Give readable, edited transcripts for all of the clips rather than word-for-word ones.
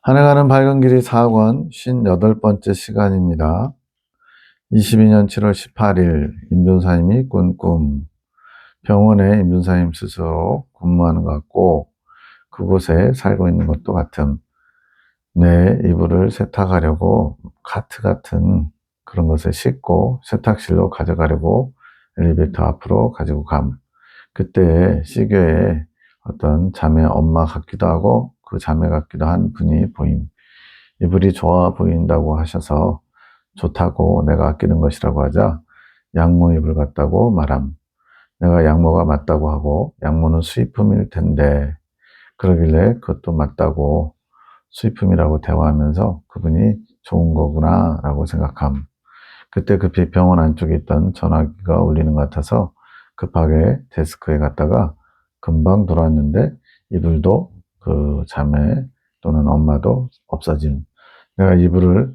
한 해가는 밝은 길이 4권 58번째 시간입니다. 22년 7월 18일 임준사님이 꾼 꿈. 병원에 임준사님 스스로 근무하는 것 같고 그곳에 살고 있는 것도 같음. 내 이불을 세탁하려고 카트 같은 그런 것을 싣고 세탁실로 가져가려고 엘리베이터 앞으로 가지고 감. 그때 시교에 어떤 자매 엄마 같기도 하고 그 자매 같기도 한 분이 보임. 이불이 좋아 보인다고 하셔서 좋다고 내가 아끼는 것이라고 하자 양모 이불 같다고 말함. 내가 양모가 맞다고 하고 양모는 수입품일 텐데 그러길래 그것도 맞다고 수입품이라고 대화하면서 그분이 좋은 거구나 라고 생각함. 그때 급히 병원 안쪽에 있던 전화기가 울리는 것 같아서 급하게 데스크에 갔다가 금방 돌아왔는데 이불도 그 자매 또는 엄마도 없어짐. 내가 이불을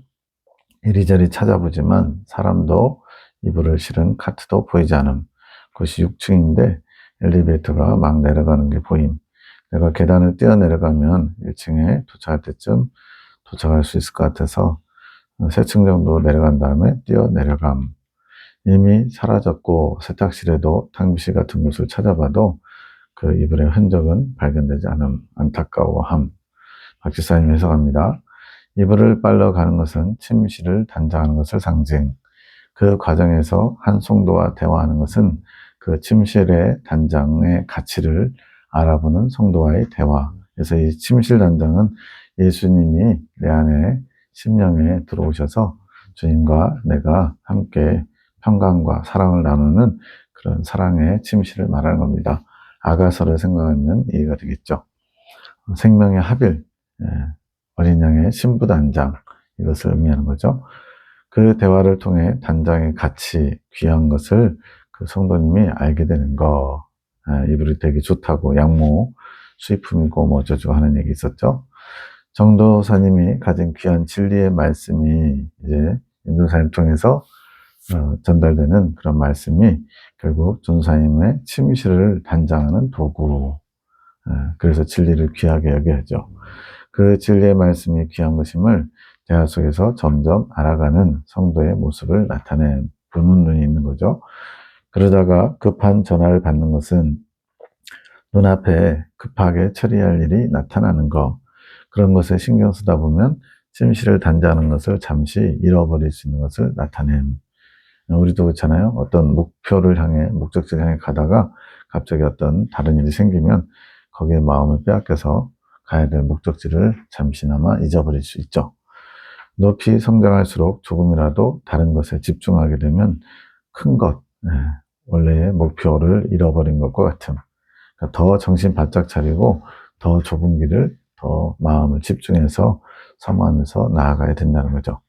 이리저리 찾아보지만 사람도 이불을 실은 카트도 보이지 않음. 그것이 6층인데 엘리베이터가 막 내려가는 게 보임. 내가 계단을 뛰어내려가면 1층에 도착할 때쯤 도착할 수 있을 것 같아서 3층 정도 내려간 다음에 뛰어내려감. 이미 사라졌고 세탁실에도 탕비실 같은 곳을 찾아봐도 그 이불의 흔적은 발견되지 않음. 안타까워함. 박지사님 해석합니다. 이불을 빨러 가는 것은 침실을 단장하는 것을 상징. 그 과정에서 한 성도와 대화하는 것은 그 침실의 단장의 가치를 알아보는 성도와의 대화. 그래서 이 침실 단장은 예수님이 내 안에 심령에 들어오셔서 주님과 내가 함께 평강과 사랑을 나누는 그런 사랑의 침실을 말하는 겁니다. 아가서를 생각하면 이해가 되겠죠. 생명의 합일, 어린 양의 신부 단장, 이것을 의미하는 거죠. 그 대화를 통해 단장의 가치, 귀한 것을 그 성도님이 알게 되는 거. 이불이 되게 좋다고, 양모, 수입품이고 뭐 어쩌고 하는 얘기 있었죠. 정도사님이 가진 귀한 진리의 말씀이 이제 인도사님 통해서 전달되는 그런 말씀이 결국 전도사님의 침실을 단장하는 도구. 그래서 진리를 귀하게 여겨야죠. 그 진리의 말씀이 귀한 것임을 대화 속에서 점점 알아가는 성도의 모습을 나타낸 보는 눈이 있는 거죠. 그러다가 급한 전화를 받는 것은 눈앞에 급하게 처리할 일이 나타나는 것. 그런 것에 신경 쓰다 보면 침실을 단장하는 것을 잠시 잃어버릴 수 있는 것을 나타낸. 우리도 그렇잖아요. 어떤 목표를 향해, 목적지를 향해 가다가 갑자기 어떤 다른 일이 생기면 거기에 마음을 빼앗겨서 가야 될 목적지를 잠시나마 잊어버릴 수 있죠. 높이 성장할수록 조금이라도 다른 것에 집중하게 되면 큰 것, 원래의 목표를 잃어버린 것과 같은. 그러니까 더 정신 바짝 차리고 더 좁은 길을 더 마음을 집중해서 사모하면서 나아가야 된다는 거죠.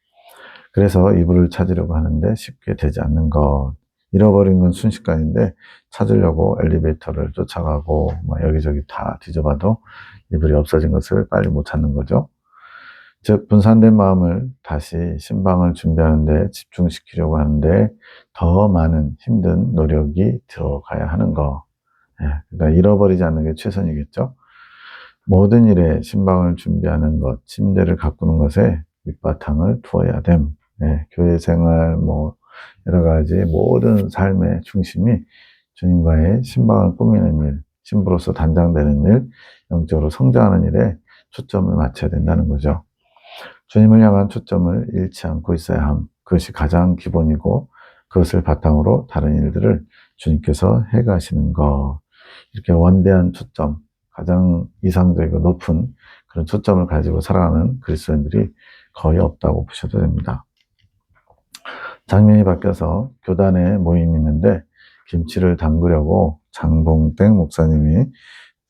그래서 이불을 찾으려고 하는데 쉽게 되지 않는 것. 잃어버린 건 순식간인데 찾으려고 엘리베이터를 쫓아가고 여기저기 다 뒤져봐도 이불이 없어진 것을 빨리 못 찾는 거죠. 즉 분산된 마음을 다시 신방을 준비하는데 집중시키려고 하는데 더 많은 힘든 노력이 들어가야 하는 거. 그러니까 잃어버리지 않는 게 최선이겠죠. 모든 일에 신방을 준비하는 것, 침대를 가꾸는 것에 밑바탕을 두어야 됨. 교회 생활, 여러 가지 모든 삶의 중심이 주님과의 신방을 꾸미는 일, 신부로서 단장되는 일, 영적으로 성장하는 일에 초점을 맞춰야 된다는 거죠. 주님을 향한 초점을 잃지 않고 있어야 함. 그것이 가장 기본이고 그것을 바탕으로 다른 일들을 주님께서 해가시는 것. 이렇게 원대한 초점, 가장 이상적이고 높은 그런 초점을 가지고 살아가는 그리스도인들이 거의 없다고 보셔도 됩니다. 장면이 바뀌어서 교단에 모임이 있는데 김치를 담그려고 장봉땡 목사님이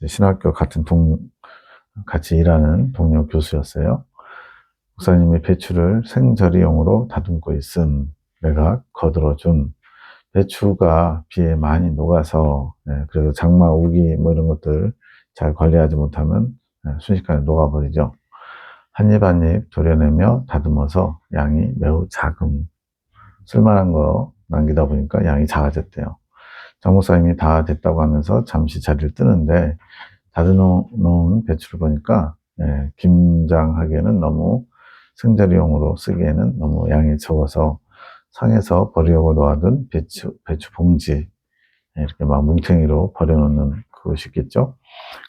신학교 같이 일하는 동료 교수였어요. 목사님이 배추를 생조리용으로 다듬고 있음. 내가 거들어준 배추가 비에 많이 녹아서 그래서 장마, 우기 이런 것들 잘 관리하지 못하면 순식간에 녹아버리죠. 한 입 한 입 도려내며 다듬어서 양이 매우 작음. 쓸만한 거 남기다 보니까 양이 작아졌대요. 장 목사님이 다 됐다고 하면서 잠시 자리를 뜨는데 다듬어놓은 배추를 보니까 김장하기에는 너무 승자리용으로 쓰기에는 너무 양이 적어서 상에서 버리려고 놓아둔 배추 봉지, 이렇게 막 뭉탱이로 버려놓는 그것이 있겠죠.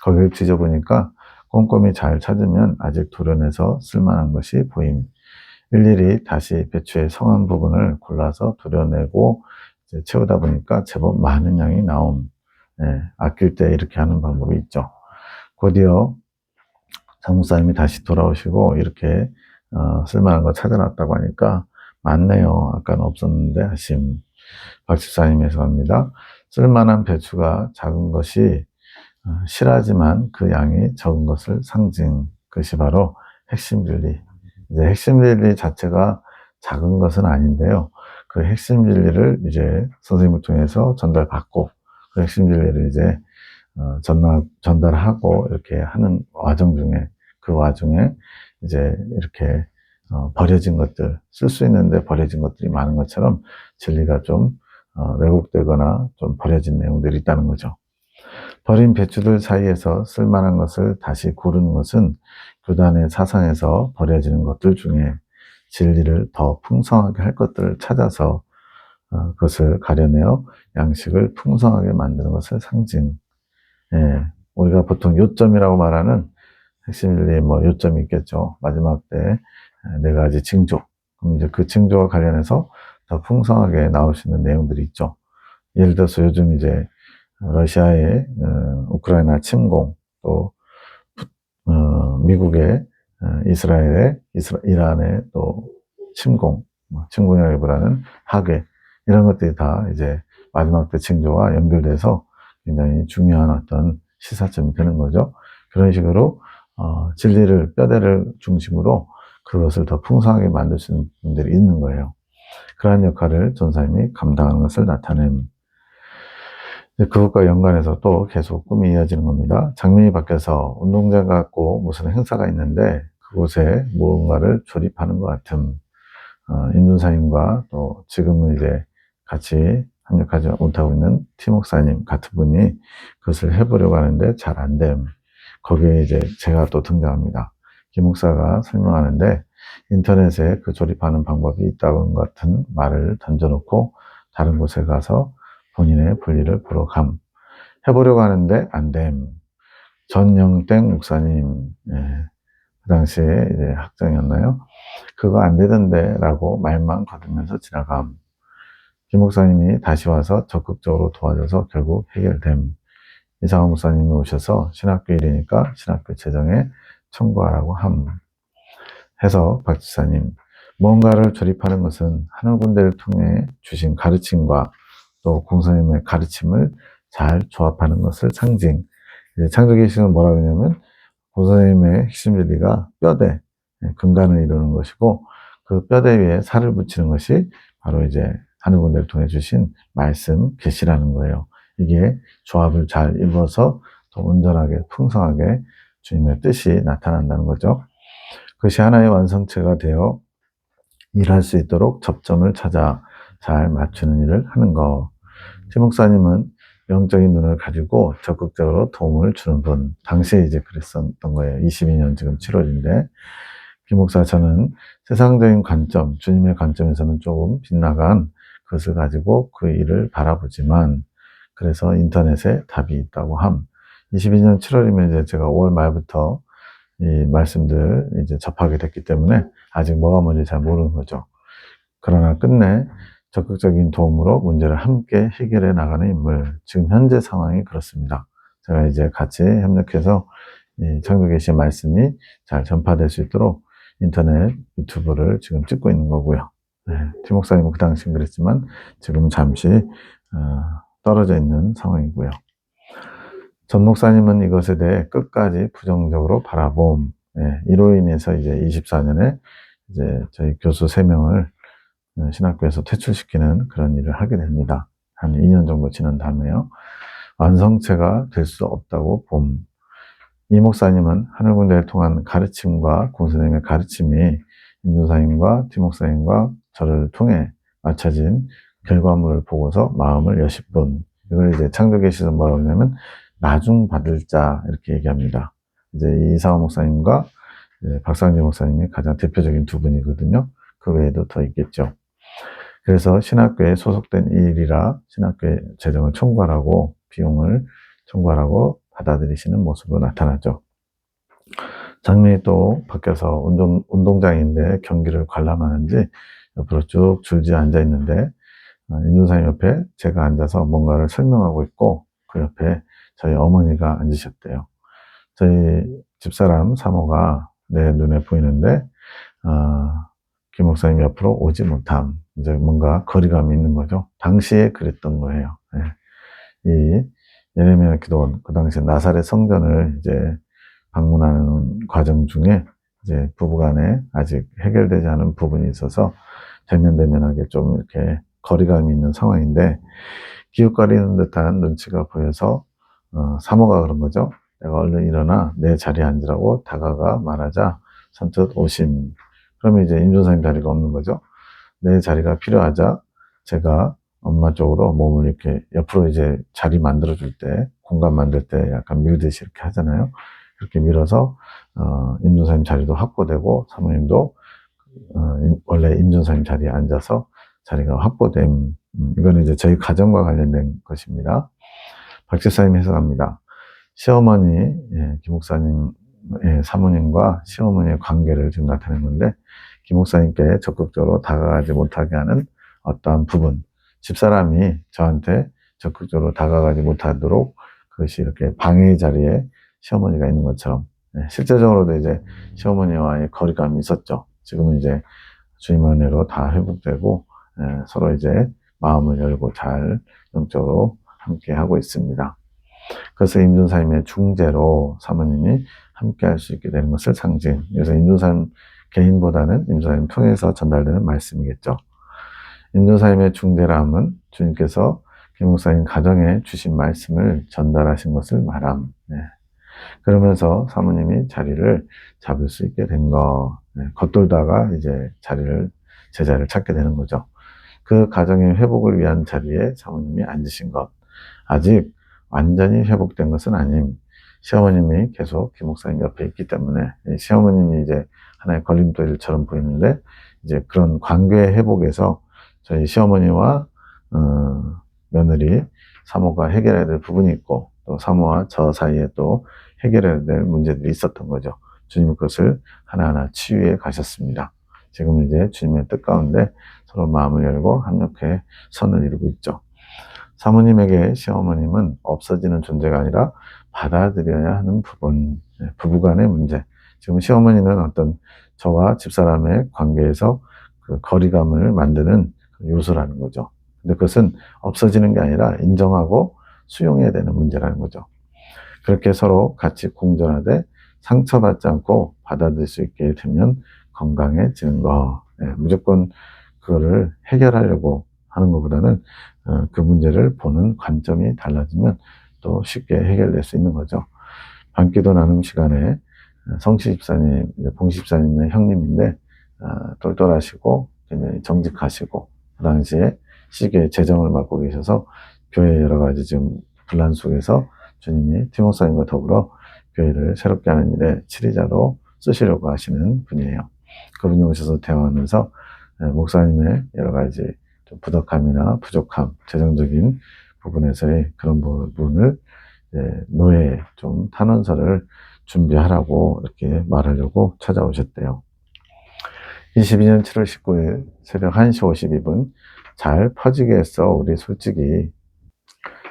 거기를 뒤져보니까 꼼꼼히 잘 찾으면 아직 도려내서 쓸만한 것이 보임. 일일이 다시 배추의 성한 부분을 골라서 도려내고 이제 채우다 보니까 제법 많은 양이 나옴. 아낄 때 이렇게 하는 방법이 있죠. 곧이어 장목사님이 다시 돌아오시고 이렇게 쓸만한 거 찾아놨다고 하니까 많네요. 아까는 없었는데 하심. 박집사님 해석합니다. 쓸만한 배추가 작은 것이 실하지만 그 양이 적은 것을 상징. 그것이 바로 핵심 진리. 이제 핵심 진리 자체가 작은 것은 아닌데요. 그 핵심 진리를 이제 선생님을 통해서 전달받고 그 핵심 진리를 이제 전달하고 이렇게 하는 과정 중에 그 와중에 이제 이렇게 버려진 것들, 쓸 수 있는데 버려진 것들이 많은 것처럼 진리가 좀 왜곡되거나 좀 버려진 내용들이 있다는 거죠. 버린 배추들 사이에서 쓸만한 것을 다시 고르는 것은 교단의 사상에서 버려지는 것들 중에 진리를 더 풍성하게 할 것들을 찾아서 그것을 가려내어 양식을 풍성하게 만드는 것을 상징. 우리가 보통 요점이라고 말하는 핵심 진리 뭐 요점이 있겠죠. 마지막 때 네 가지 징조. 그럼 이제 그 징조와 관련해서 더 풍성하게 나올 수 있는 내용들이 있죠. 예를 들어서 요즘 이제 러시아의 우크라이나 침공, 또 미국의 이란의 또 침공이라기보다는 파괴, 이런 것들이 다 이제 마지막 때 징조와 연결돼서 굉장히 중요한 어떤 시사점이 되는 거죠. 그런 식으로 진리를, 뼈대를 중심으로 그것을 더 풍성하게 만들 수 있는 분들이 있는 거예요. 그러한 역할을 전사님이 감당하는 것을 나타냄. 그것과 연관해서 또 계속 꿈이 이어지는 겁니다. 장면이 바뀌어서 운동장 같고 무슨 행사가 있는데 그곳에 무언가를 조립하는 것 같음. 임준사님과 또 지금은 이제 같이 합력하지 못하고 있는 티목사님 같은 분이 그것을 해보려고 하는데 잘 안 됨. 거기에 이제 제가 또 등장합니다. 김 목사가 설명하는데 인터넷에 그 조립하는 방법이 있다는 같은 말을 던져놓고 다른 곳에 가서 본인의 볼일을 보러 해보려고 하는데 안 됨. 전영땡 목사님, 그 당시에 이제 학장이었나요? 그거 안 되던데 라고 말만 거두면서 지나감. 김 목사님이 다시 와서 적극적으로 도와줘서 결국 해결됨. 이상호 목사님이 오셔서 신학교 일이니까 신학교 재정에 청구하라고 해서 박 지사님, 뭔가를 조립하는 것은 하늘 군대를 통해 주신 가르침과 또 공사님의 가르침을 잘 조합하는 것을 상징. 창조기 시는 뭐라고 하냐면 공사님의 핵심 진리가 뼈대, 근간을 이루는 것이고 그 뼈대 위에 살을 붙이는 것이 바로 이제 하늘 군대를 통해 주신 말씀, 계시라는 거예요. 이게 조합을 잘 이루어서 더 온전하게 풍성하게 주님의 뜻이 나타난다는 거죠. 그것이 하나의 완성체가 되어 일할 수 있도록 접점을 찾아 잘 맞추는 일을 하는 거. 최 목사님은 영적인 눈을 가지고 적극적으로 도움을 주는 분. 당시에 이제 그랬었던 거예요. 22년 지금 7월인데. 김 목사, 저는 세상적인 관점, 주님의 관점에서는 조금 빗나간 그것을 가지고 그 일을 바라보지만, 그래서 인터넷에 답이 있다고 22년 7월이면 이제 제가 5월 말부터 이 말씀들 이제 접하게 됐기 때문에 아직 뭐가 뭔지 잘 모르는 거죠. 그러나 끝내 적극적인 도움으로 문제를 함께 해결해 나가는 인물. 지금 현재 상황이 그렇습니다. 제가 이제 같이 협력해서 이 청교계시의 말씀이 잘 전파될 수 있도록 인터넷 유튜브를 지금 찍고 있는 거고요. 팀 목사님은 그 당시엔 그랬지만 지금은 잠시 떨어져 있는 상황이고요. 전 목사님은 이것에 대해 끝까지 부정적으로 바라봄. 이로 인해서 이제 24년에 이제 저희 교수 3명을 신학교에서 퇴출시키는 그런 일을 하게 됩니다. 한 2년 정도 지난 다음에요. 완성체가 될 수 없다고 봄. 이 목사님은 하늘군대를 통한 가르침과 공선생님의 가르침이 임준사님과 티목사님과 저를 통해 맞춰진 결과물을 보고서 마음을 여실 뿐. 이걸 이제 창조계시에서 뭐라고 하냐면 나중 받을 자 이렇게 얘기합니다. 이제 이상호 목사님과 박상진 목사님이 가장 대표적인 두 분이거든요. 그 외에도 더 있겠죠. 그래서 신학교에 소속된 일이라 신학교에 재정을 청구하라고 비용을 청구하라고 받아들이시는 모습으로 나타나죠. 장면이 또 바뀌어서 운동장인데 경기를 관람하는지 옆으로 쭉 줄지어 앉아 있는데 임준사님 옆에 제가 앉아서 뭔가를 설명하고 있고 그 옆에 저희 어머니가 앉으셨대요. 저희 집사람 사모가 내 눈에 보이는데 김 목사님 옆으로 오지 못함. 이제 뭔가 거리감이 있는 거죠. 당시에 그랬던 거예요. 이 예레미야 기도원, 그 당시에 나사렛 성전을 이제 방문하는 과정 중에 이제 부부간에 아직 해결되지 않은 부분이 있어서 대면대면하게 좀 이렇게 거리감이 있는 상황인데 기웃거리는 듯한 눈치가 보여서 사모가 그런 거죠. 내가 얼른 일어나 내 자리에 앉으라고 다가가 말하자 선뜻 오심. 그러면 이제 임준사님 자리가 없는 거죠. 내 자리가 필요하자 제가 엄마 쪽으로 몸을 이렇게 옆으로 이제 자리 만들어줄 때, 공간 만들 때 약간 밀듯이 이렇게 하잖아요. 그렇게 밀어서, 임준사님 자리도 확보되고, 사모님도, 원래 임준사님 자리에 앉아서 자리가 확보됨. 이거는 이제 저희 가정과 관련된 것입니다. 박 집사님 해석합니다. 시어머니, 김 목사님의 사모님과 시어머니의 관계를 지금 나타낸 건데, 김 목사님께 적극적으로 다가가지 못하게 하는 어떠한 부분, 집사람이 저한테 적극적으로 다가가지 못하도록 그것이 이렇게 방해의 자리에 시어머니가 있는 것처럼, 실제적으로도 이제 시어머니와의 거리감이 있었죠. 지금은 이제 주님의 은혜로 다 회복되고, 서로 이제 마음을 열고 잘 영적으로 함께 하고 있습니다. 그래서 임준사님의 중재로 사모님이 함께 할 수 있게 되는 것을 상징. 그래서 임준사님 개인보다는 임준사님 통해서 전달되는 말씀이겠죠. 임준사님의 중재람은 주님께서 김 목사님 가정에 주신 말씀을 전달하신 것을 말함. 그러면서 사모님이 자리를 잡을 수 있게 된 거. 겉돌다가 이제 제자리를 찾게 되는 거죠. 그 가정의 회복을 위한 자리에 사모님이 앉으신 것. 아직 완전히 회복된 것은 아님. 시어머님이 계속 김 목사님 옆에 있기 때문에 시어머님이 이제 하나의 걸림돌처럼 보이는데 이제 그런 관계의 회복에서 저희 시어머니와 며느리 사모가 해결해야 될 부분이 있고 또 사모와 저 사이에 또 해결해야 될 문제들이 있었던 거죠. 주님은 그것을 하나하나 치유해 가셨습니다. 지금 이제 주님의 뜻 가운데 서로 마음을 열고 합력해 선을 이루고 있죠. 사모님에게 시어머님은 없어지는 존재가 아니라 받아들여야 하는 부분, 부부간의 문제. 지금 시어머니는 어떤 저와 집사람의 관계에서 그 거리감을 만드는 요소라는 거죠. 근데 그것은 없어지는 게 아니라 인정하고 수용해야 되는 문제라는 거죠. 그렇게 서로 같이 공존하되 상처받지 않고 받아들일 수 있게 되면 건강해지는 거. 무조건 그거를 해결하려고 하는 것보다는 그 문제를 보는 관점이 달라지면 또 쉽게 해결될 수 있는 거죠. 밤기도 나눔 시간에 성시 집사님, 봉시 집사님의 형님인데 똘똘하시고 굉장히 정직하시고 그 당시에 시기에 재정을 맡고 계셔서 교회 여러 가지 지금 분란 속에서 주님이 티모사님과 더불어 교회를 새롭게 하는 일에 치리자로 쓰시려고 하시는 분이에요. 그분이 오셔서 대화하면서 목사님의 여러 가지 좀 부덕함이나 부족함, 재정적인 부분에서의 그런 부분을 노예 좀 탄원서를 준비하라고 이렇게 말하려고 찾아오셨대요. 22년 7월 19일 새벽 1시 52분 잘 퍼지게 했어. 우리 솔직히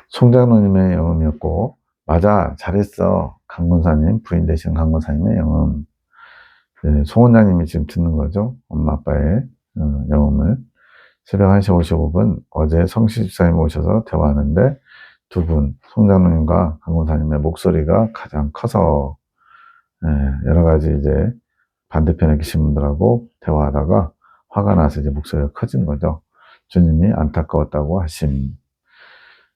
송장로님의 영음이었고 맞아 잘했어. 강권사님 부인 되신 강권사님의 영음. 송 원장님이 지금 듣는 거죠. 엄마 아빠의 영음을 새벽 1시 55분 어제 성시 집사님 오셔서 대화하는데 두 분 송장로님과 강권사님의 목소리가 가장 커서 여러 가지 이제 반대편에 계신 분들하고 대화하다가 화가 나서 이제 목소리가 커진 거죠. 주님이 안타까웠다고 하심.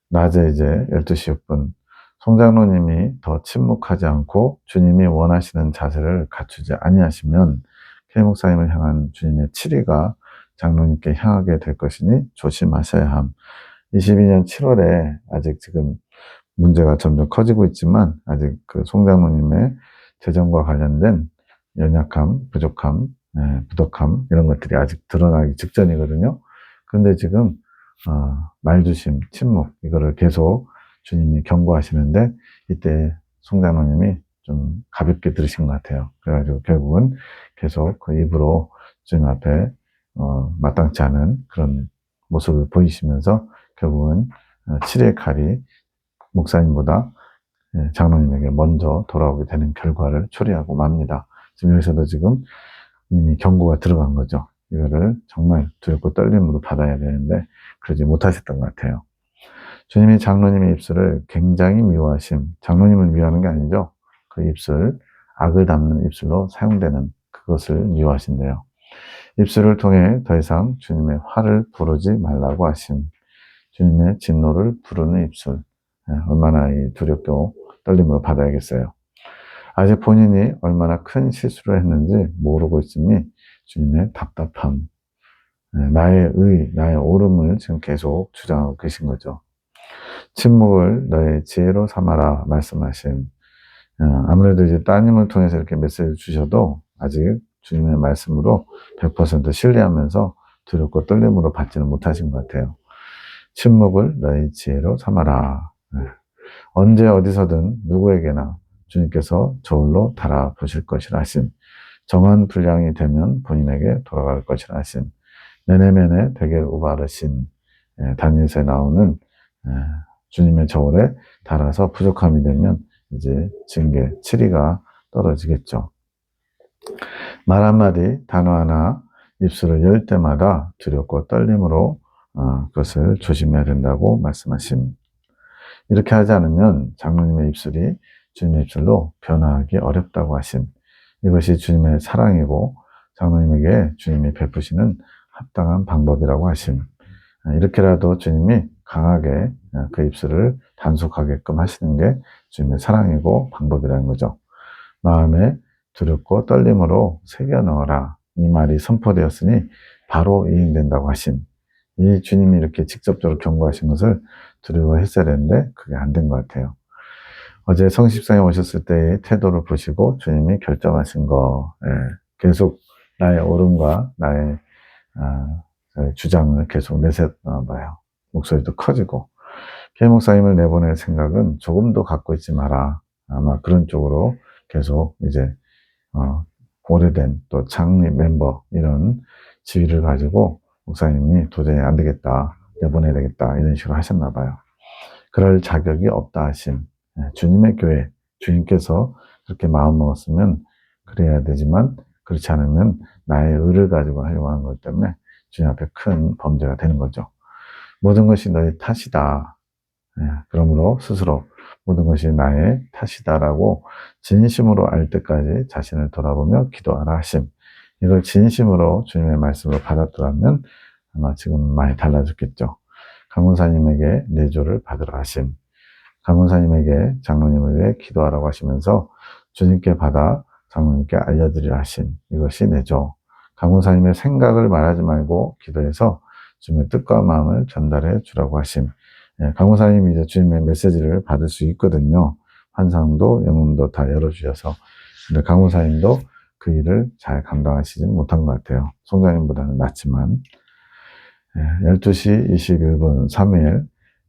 낮에 이제 12시 6분 송장로님이 더 침묵하지 않고 주님이 원하시는 자세를 갖추지 아니하시면 K 목사님을 향한 주님의 치리가 장로님께 향하게 될 것이니 조심하셔야 함. 22년 7월에 아직 지금 문제가 점점 커지고 있지만 아직 그 송장로님의 재정과 관련된 연약함, 부족함, 부덕함 이런 것들이 아직 드러나기 직전이거든요. 그런데 지금 말조심, 침묵 이거를 계속 주님이 경고하시는데 이때 송장로님이 좀 가볍게 들으신 것 같아요. 그래가지고 결국은 계속 그 입으로 주님 앞에 마땅치 않은 그런 모습을 보이시면서 결국은 칠의 칼이 목사님보다 장로님에게 먼저 돌아오게 되는 결과를 초래하고 맙니다. 지금 여기서도 지금 이미 경고가 들어간 거죠. 이거를 정말 두렵고 떨림으로 받아야 되는데 그러지 못하셨던 것 같아요. 주님이 장로님의 입술을 굉장히 미워하심, 장로님을 미워하는 게 아니죠. 그 입술, 악을 담는 입술로 사용되는 그것을 미워하신대요. 입술을 통해 더 이상 주님의 화를 부르지 말라고 하심, 주님의 진노를 부르는 입술, 얼마나 두렵고 떨림을 받아야겠어요. 아직 본인이 얼마나 큰 실수를 했는지 모르고 있으니 주님의 답답함, 나의 나의 옳음을 지금 계속 주장하고 계신 거죠. 침묵을 너의 지혜로 삼아라 말씀하신, 아무래도 이제 따님을 통해서 이렇게 메시지를 주셔도 아직 주님의 말씀으로 100% 신뢰하면서 두렵고 떨림으로 받지는 못하신 것 같아요. 침묵을 너의 지혜로 삼아라. 언제 어디서든 누구에게나 주님께서 저울로 달아보실 것이라 하심. 정한 분량이 되면 본인에게 돌아갈 것이라 하심. 메네메네 되게 우바르신, 다니엘서에 나오는 주님의 저울에 달아서 부족함이 되면 이제 징계, 치리가 떨어지겠죠. 말 한마디, 단어 하나, 입술을 열 때마다 두렵고 떨림으로 그것을 조심해야 된다고 말씀하심. 이렇게 하지 않으면 장로님의 입술이 주님의 입술로 변화하기 어렵다고 하심. 이것이 주님의 사랑이고 장로님에게 주님이 베푸시는 합당한 방법이라고 하심. 이렇게라도 주님이 강하게 그 입술을 단속하게끔 하시는 게 주님의 사랑이고 방법이라는 거죠. 마음에 두렵고 떨림으로 새겨 넣어라. 이 말이 선포되었으니 바로 이행된다고 하심. 이 주님이 이렇게 직접적으로 경고하신 것을 두려워했어야 되는데 그게 안 된 것 같아요. 어제 성십상에 오셨을 때의 태도를 보시고 주님이 결정하신 거, 계속 나의 옳음과 나의 주장을 계속 내세워봐요. 목소리도 커지고. K 목사님을 내보낼 생각은 조금도 갖고 있지 마라. 아마 그런 쪽으로 계속 이제 오래된 또 창립 멤버 이런 지위를 가지고 목사님이 도저히 안 되겠다, 내보내야 되겠다 이런 식으로 하셨나 봐요. 그럴 자격이 없다 하심. 주님의 교회, 주님께서 그렇게 마음 먹었으면 그래야 되지만 그렇지 않으면 나의 의를 가지고 하려고 하는 것 때문에 주님 앞에 큰 범죄가 되는 거죠. 모든 것이 너의 탓이다. 그러므로 스스로 모든 것이 나의 탓이다라고 진심으로 알 때까지 자신을 돌아보며 기도하라 하심. 이걸 진심으로 주님의 말씀으로 받았더라면 아마 지금 많이 달라졌겠죠. 강문사님에게 내조를 받으라 하심. 강문사님에게 장로님을 위해 기도하라고 하시면서 주님께 받아 장로님께 알려드리라 하심. 이것이 내조. 강문사님의 생각을 말하지 말고 기도해서 주님의 뜻과 마음을 전달해 주라고 하심. 강문사님이 이제 주님의 메시지를 받을 수 있거든요. 환상도 영음도 다 열어주셔서. 근데 강문사님도 그 일을 잘 감당하시지는 못한 것 같아요. 송장님보다는 낫지만. 12시 21분 3일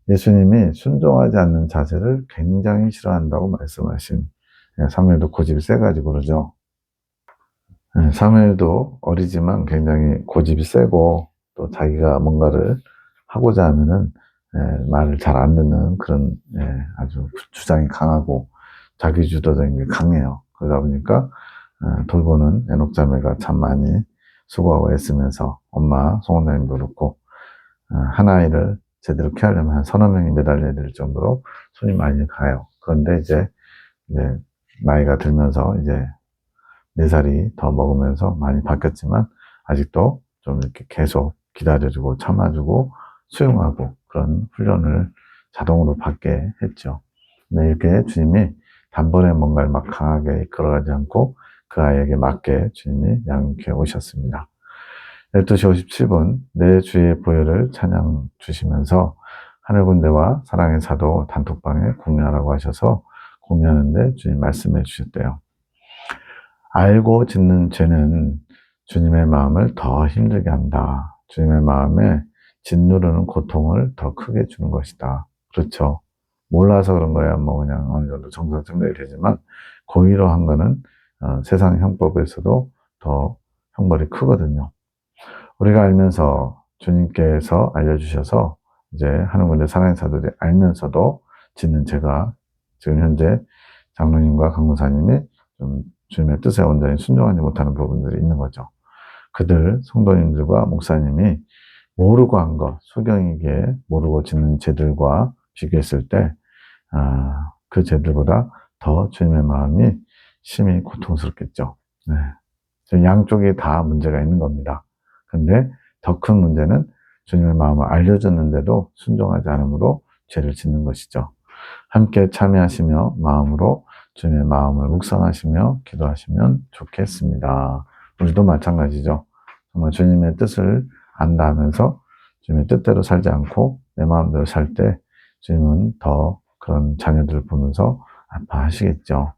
예수님이 순종하지 않는 자세를 굉장히 싫어한다고 말씀하신, 사무엘도 고집이 세가지고 그러죠. 사무엘도 어리지만 굉장히 고집이 세고 또 자기가 뭔가를 하고자 하면은 말을 잘 안 듣는 그런 아주 주장이 강하고 자기주도적인 게 강해요. 그러다 보니까 돌보는 애녹자매가 참 많이 수고하고 애쓰면서 엄마 송원장님도 그렇고 한 아이를 제대로 케어하려면 한 서너 명이 매달려야 될 정도로 손이 많이 가요. 그런데 이제 나이가 들면서 이제 4살이 더 먹으면서 많이 바뀌었지만 아직도 좀 이렇게 계속 기다려주고 참아주고 수용하고 그런 훈련을 자동으로 받게 했죠. 근데 이렇게 주님이 단번에 뭔가를 막 강하게 이끌어가지 않고 그 아이에게 맞게 주님이 양육해 오셨습니다. 12시 57분 내 주의 보혈을 찬양 주시면서 하늘군대와 사랑의 사도 단톡방에 공유하라고 하셔서 공유하는데 주님 말씀해 주셨대요. 알고 짓는 죄는 주님의 마음을 더 힘들게 한다. 주님의 마음에 짓누르는 고통을 더 크게 주는 것이다. 그렇죠. 몰라서 그런 거야. 뭐 그냥 어느 정도 정상적이 되지만 고의로 한 거는 세상 형법에서도 더 형벌이 크거든요. 우리가 알면서 주님께서 알려주셔서 이제 하는 군데 사랑의 사도들이 알면서도 짓는 죄가 지금 현재 장로님과 강무사님이 좀 주님의 뜻에 온전히 순종하지 못하는 부분들이 있는 거죠. 그들 성도님들과 목사님이 모르고 한 것, 소경이게 모르고 짓는 죄들과 비교했을 때 그 죄들보다 더 주님의 마음이 심히 고통스럽겠죠. 네. 양쪽이 다 문제가 있는 겁니다. 근데 더 큰 문제는 주님의 마음을 알려줬는데도 순종하지 않으므로 죄를 짓는 것이죠. 함께 참여하시며 마음으로 주님의 마음을 묵상하시며 기도하시면 좋겠습니다. 우리도 마찬가지죠. 정말 주님의 뜻을 안다 하면서 주님의 뜻대로 살지 않고 내 마음대로 살 때 주님은 더 그런 자녀들을 보면서 아파하시겠죠.